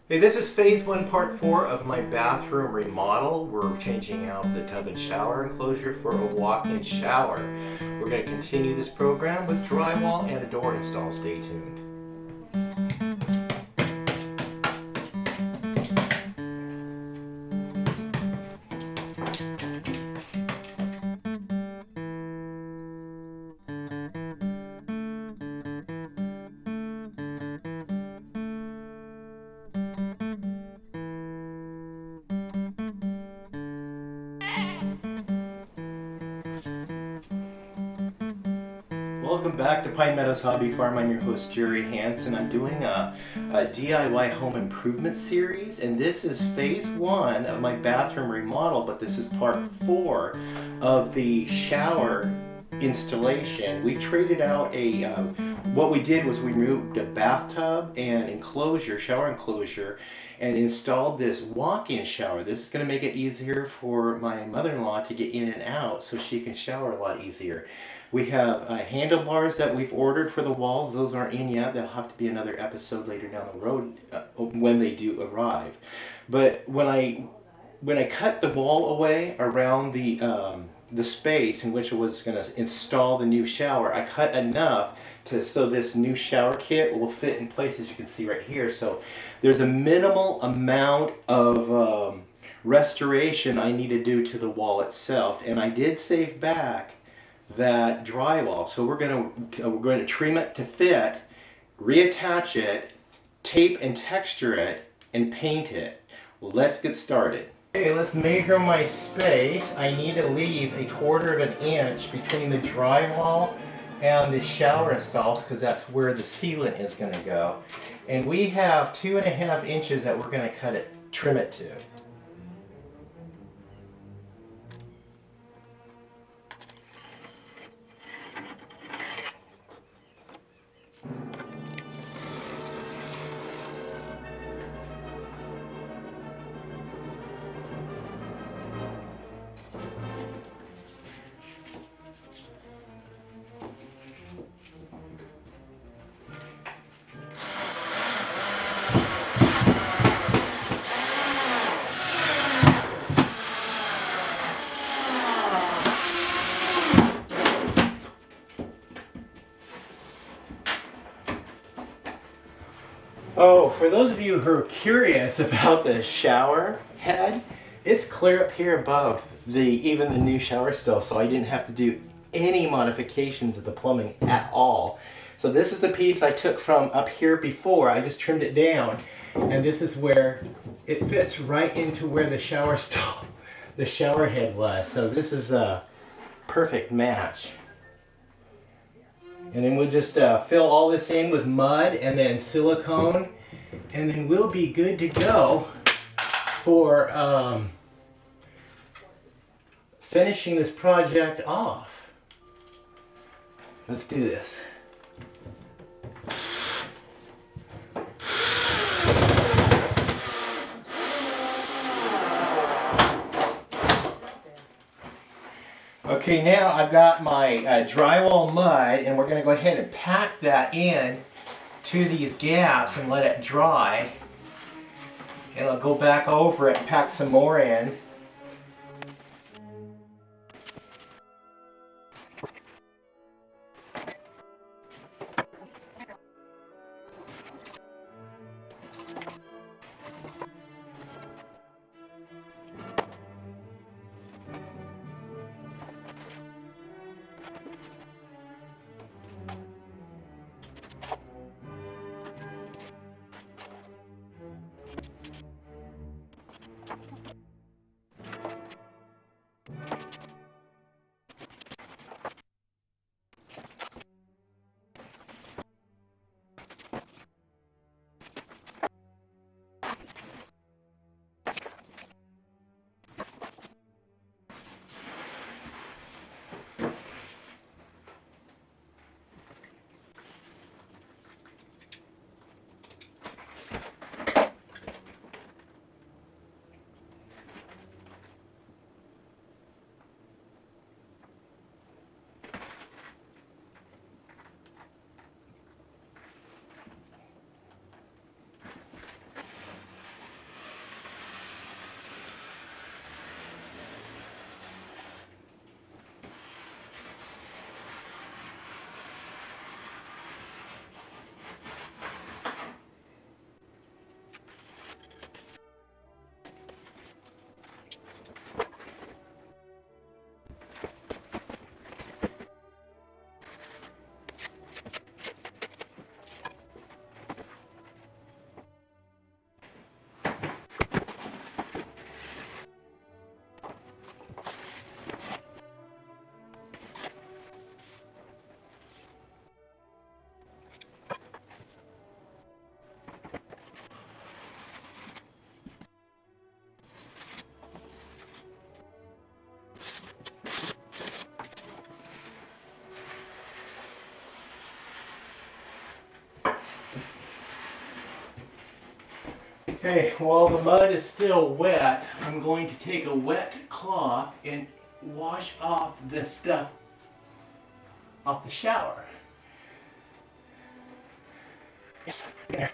Hey, this is phase one, part four of my bathroom remodel. We're changing out the tub and shower enclosure for a walk-in shower. We're going to continue this program with drywall and a door install. Stay tuned. Welcome back to Pine Meadows Hobby Farm. I'm your host, Jerry Hansen. I'm doing a DIY home improvement series, and this is phase one of my bathroom remodel, but this is part four of the shower installation. We traded out what we did was we removed a bathtub and enclosure, shower enclosure, and installed this walk-in shower. This is going to make it easier for my mother-in-law to get in and out so she can shower a lot easier. We have handlebars that we've ordered for the walls. Those aren't in yet. There'll have to be another episode later down the road when they do arrive. But when I cut the wall away around the space in which I was going to install the new shower, I cut enough so this new shower kit will fit in place, as you can see right here. So there's a minimal amount of restoration I need to do to the wall itself, and I did save back that drywall. So we're going to trim it to fit, reattach it, tape and texture it, and paint it. Let's get started. Okay, let's measure my space. I need to leave 1/4 of an inch between the drywall and the shower installs because that's where the sealant is going to go. And we have 2.5 inches that we're going to trim it to. Oh, for those of you who are curious about the shower head, it's clear up here above even the new shower stall, so I didn't have to do any modifications of the plumbing at all. So this is the piece I took from up here before. I just trimmed it down, and this is where it fits right into where the shower stall, the shower head was. So this is a perfect match. And then we'll just fill all this in with mud and then silicone, and then we'll be good to go for finishing this project off. Let's do this. Okay, now I've got my drywall mud, and we're going to go ahead and pack that in to these gaps and let it dry. And I'll go back over it and pack some more in. Okay, while the mud is still wet, I'm going to take a wet cloth and wash off this stuff off the shower. Yes, there.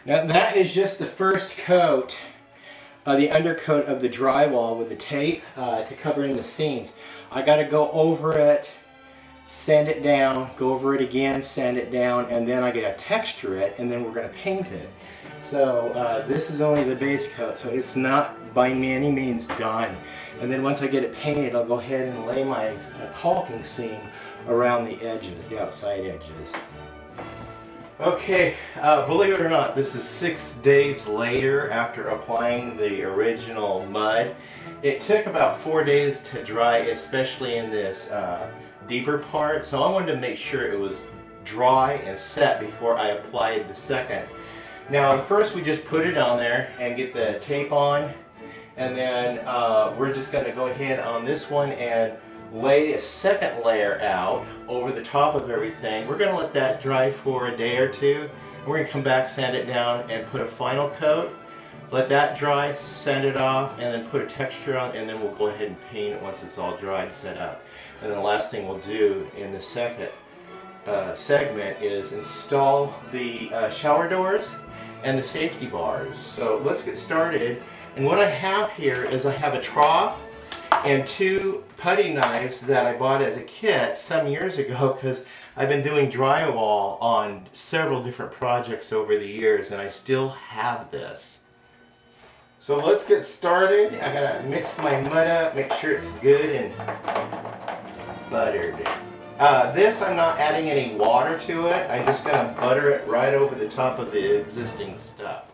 Now that is just the first coat, the undercoat of the drywall with the tape to cover in the seams. I got to go over it, sand it down, go over it again, sand it down, and then I got to texture it, and then we're going to paint it. So this is only the base coat, so it's not by any means done. And then once I get it painted, I'll go ahead and lay my caulking seam around the edges, the outside edges. Okay, believe it or not, this is 6 days later after applying the original mud. It took about 4 days to dry, especially in this deeper part, so I wanted to make sure it was dry and set before I applied the second. Now, first we just put it on there and get the tape on, and then we're just going to go ahead on this one and lay a second layer out over the top of everything. We're going to let that dry for a day or two. We're going to come back, sand it down, and put a final coat. Let that dry, sand it off, and then put a texture on, and then we'll go ahead and paint it once it's all dried, set up. And then the last thing we'll do in the second segment is install the shower doors and the safety bars. So let's get started. And what I have here is I have a trough and 2 putty knives that I bought as a kit some years ago because I've been doing drywall on several different projects over the years, and I still have this. So let's get started. I gotta mix my mud up, make sure it's good and buttered. This, I'm not adding any water to it. I'm just gonna butter it right over the top of the existing stuff.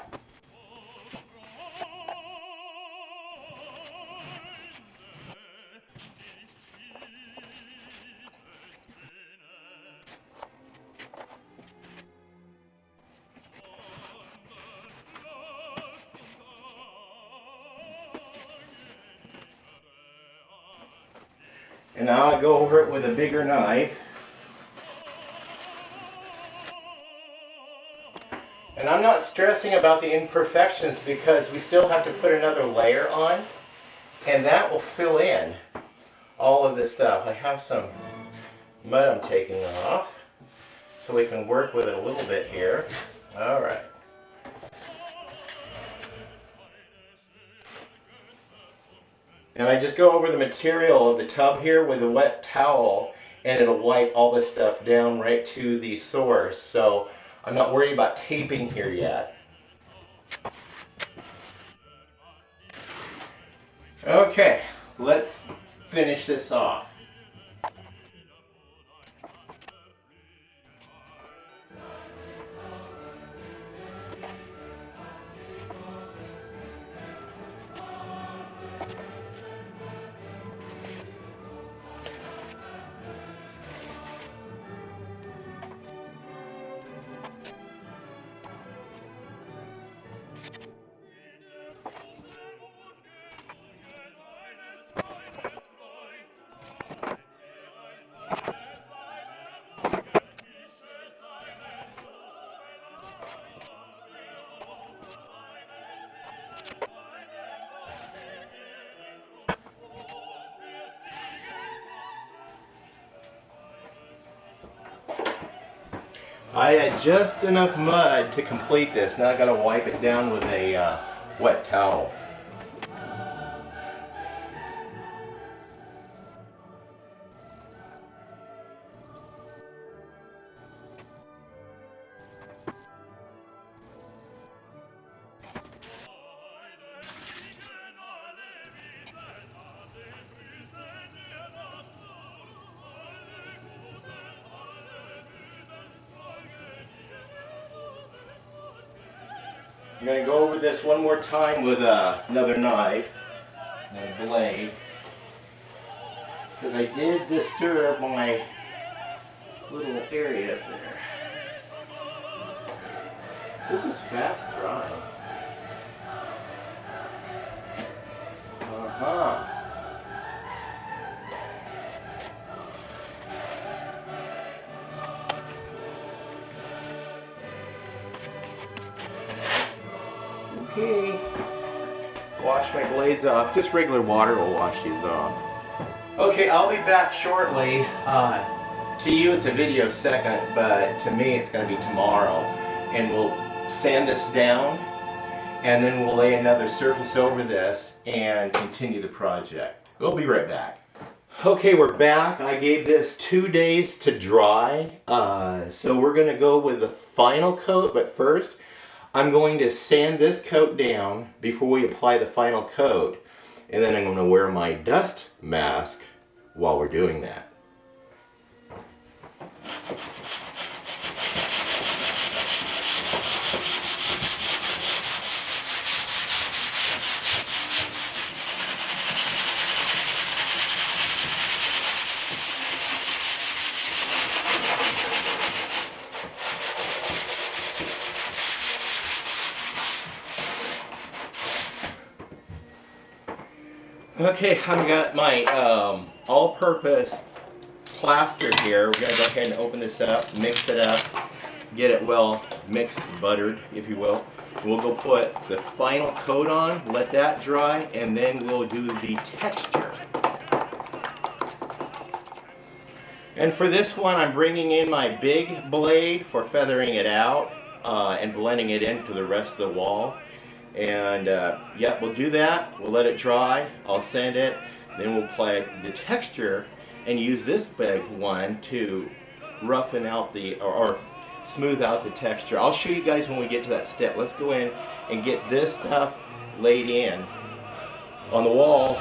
And now I go over it with a bigger knife. And I'm not stressing about the imperfections because we still have to put another layer on, and that will fill in all of this stuff. I have some mud I'm taking off so we can work with it a little bit here. All right. And I just go over the material of the tub here with a wet towel, and it'll wipe all this stuff down right to the source. So I'm not worried about taping here yet. Okay, let's finish this off. I had just enough mud to complete this. Now I gotta wipe it down with a wet towel. I'm going to go over this one more time with another knife and a blade, because I did disturb my little areas there. This is fast drying. Uh-huh. Okay. Wash my blades off. Just regular water will wash these off. Okay, I'll be back shortly. To you it's a video second, but to me it's going to be tomorrow. And we'll sand this down, and then we'll lay another surface over this and continue the project. We'll be right back. Okay, we're back. I gave this 2 days to dry. So we're going to go with the final coat, but first I'm going to sand this coat down before we apply the final coat. And then I'm going to wear my dust mask while we're doing that. Okay, I've got my all-purpose plaster here. We're going to go ahead and open this up, mix it up, get it well mixed, buttered, if you will. We'll go put the final coat on, let that dry, and then we'll do the texture. And for this one, I'm bringing in my big blade for feathering it out and blending it into the rest of the wall. And yeah, we'll do that. We'll let it dry. I'll sand it. Then we'll apply the texture and use this big one to roughen out the or smooth out the texture. I'll show you guys when we get to that step. Let's go in and get this stuff laid in on the wall.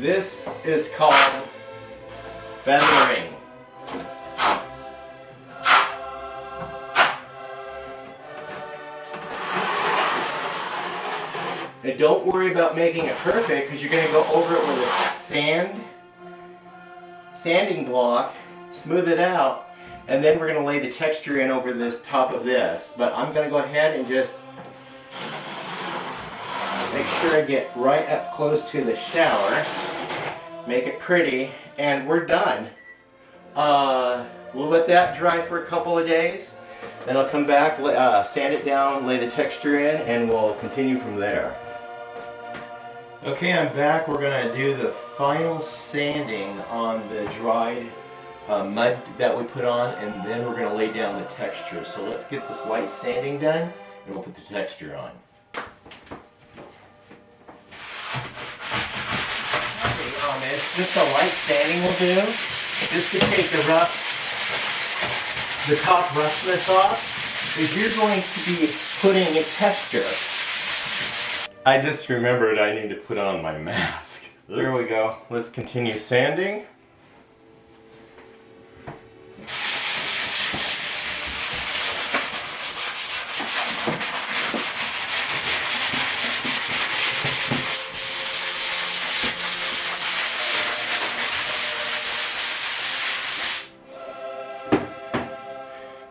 This is called feathering. And don't worry about making it perfect, because you're going to go over it with a sanding block, smooth it out, and then we're going to lay the texture in over this top of this. But I'm going to go ahead and just make sure I get right up close to the shower, make it pretty, and we're done. We'll let that dry for a couple of days, then I'll come back, sand it down, lay the texture in, and we'll continue from there. Okay, I'm back. We're going to do the final sanding on the dried mud that we put on, and then we're going to lay down the texture. So let's get this light sanding done, and we'll put the texture on. It's just a light sanding we'll do, just to take the top roughness off, because you're going to be putting a texture. I just remembered I need to put on my mask. There we go. Let's continue sanding.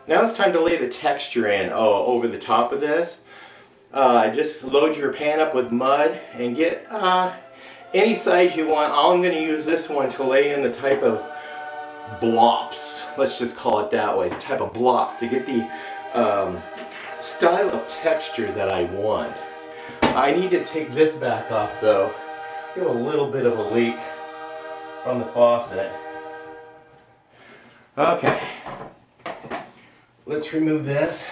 Now it's time to lay the texture in over the top of this. Just load your pan up with mud and get any size you want. I'm going to use this one to lay in the type of blops. Let's just call it that way. The type of blops to get the style of texture that I want. I need to take this back off though. We have a little bit of a leak from the faucet. Okay. Let's remove this.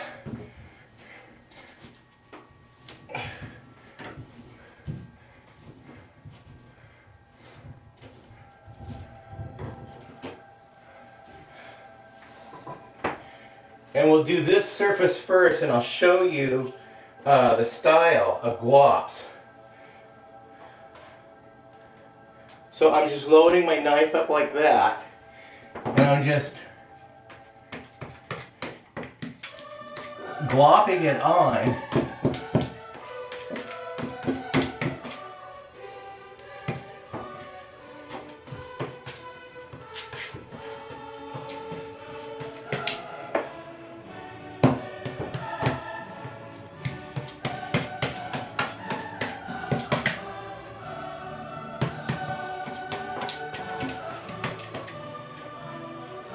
And we'll do this surface first, and I'll show you the style of glops. So I'm just loading my knife up like that, and I'm just glopping it on.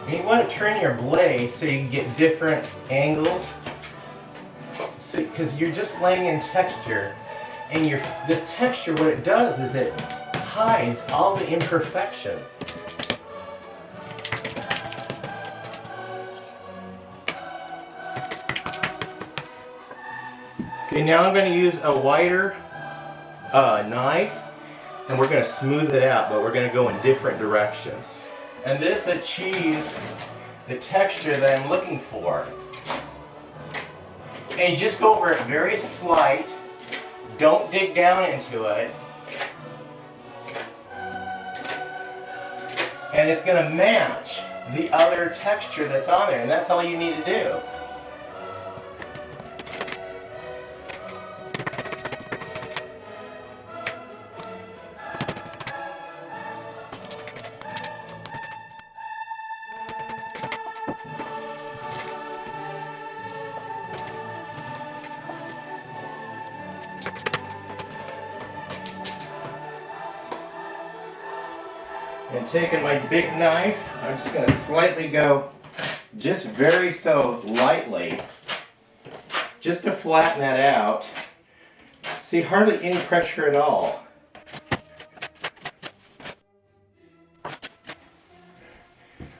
And you want to turn your blade so you can get different angles. Because you're just laying in texture, and this texture, what it does is it hides all the imperfections. Okay, now I'm going to use a wider knife, and we're going to smooth it out, but we're going to go in different directions. And this achieves the texture that I'm looking for. And just go over it very slight. Don't dig down into it. And it's going to match the other texture that's on there, and that's all you need to do. And taking my big knife, I'm just going to slightly go, just very so lightly, just to flatten that out. See, hardly any pressure at all.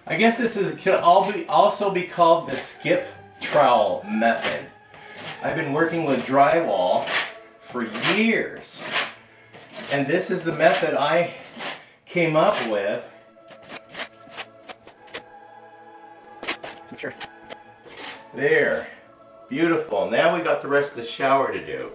I guess this could also be called the skip trowel method. I've been working with drywall for years, and this is the method I came up with. Sure. There. Beautiful. Now we got the rest of the shower to do.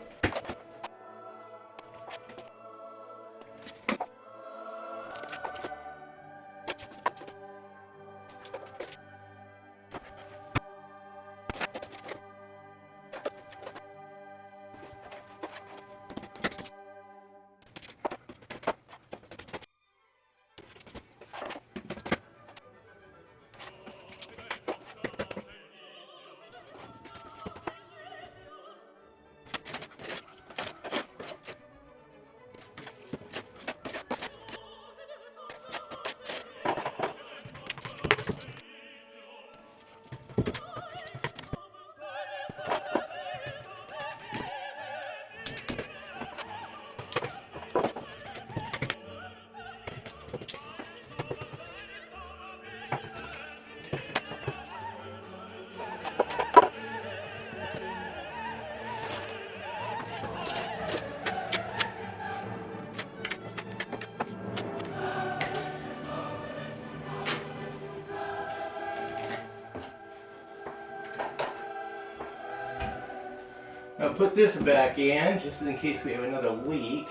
Now put this back in just in case we have another leak,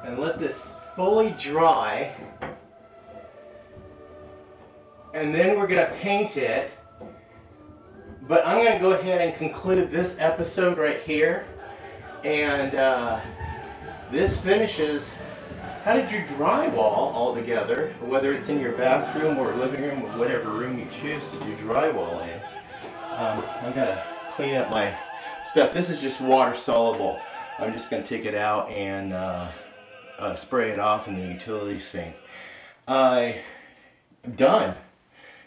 and let this fully dry. And then we're going to paint it. But I'm going to go ahead and conclude this episode right here. And this finishes how did you drywall all together, whether it's in your bathroom or living room or whatever room you choose to do drywall in. I'm going to clean up my stuff. This is just water soluble. I'm just going to take it out and spray it off in the utility sink. I'm done.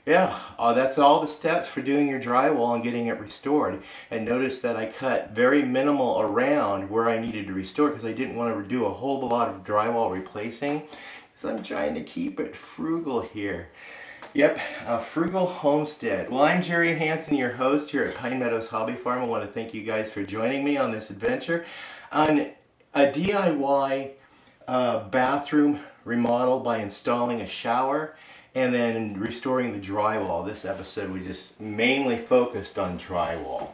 Yeah, that's all the steps for doing your drywall and getting it restored. And notice that I cut very minimal around where I needed to restore because I didn't want to do a whole lot of drywall replacing. Because I'm trying to keep it frugal here. Yep, frugal homestead. Well, I'm Jerry Hansen, your host here at Pine Meadows Hobby Farm. I want to thank you guys for joining me on this adventure on a DIY bathroom remodel by installing a shower and then restoring the drywall. This episode we just mainly focused on drywall.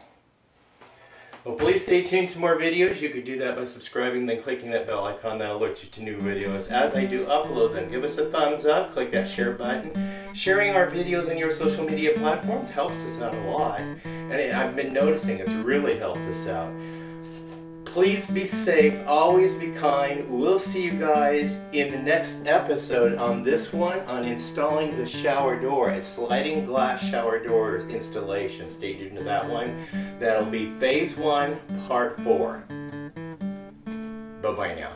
Well, please stay tuned to more videos. You could do that by subscribing, then clicking that bell icon that alerts you to new videos. As I do upload them, give us a thumbs up, click that share button. Sharing our videos on your social media platforms helps us out a lot. And I've been noticing it's really helped us out. Please be safe, always be kind. We'll see you guys in the next episode on this one on installing the shower door. It's sliding glass shower door installation. Stay tuned to that one. That'll be phase 1, part 4. Bye-bye now.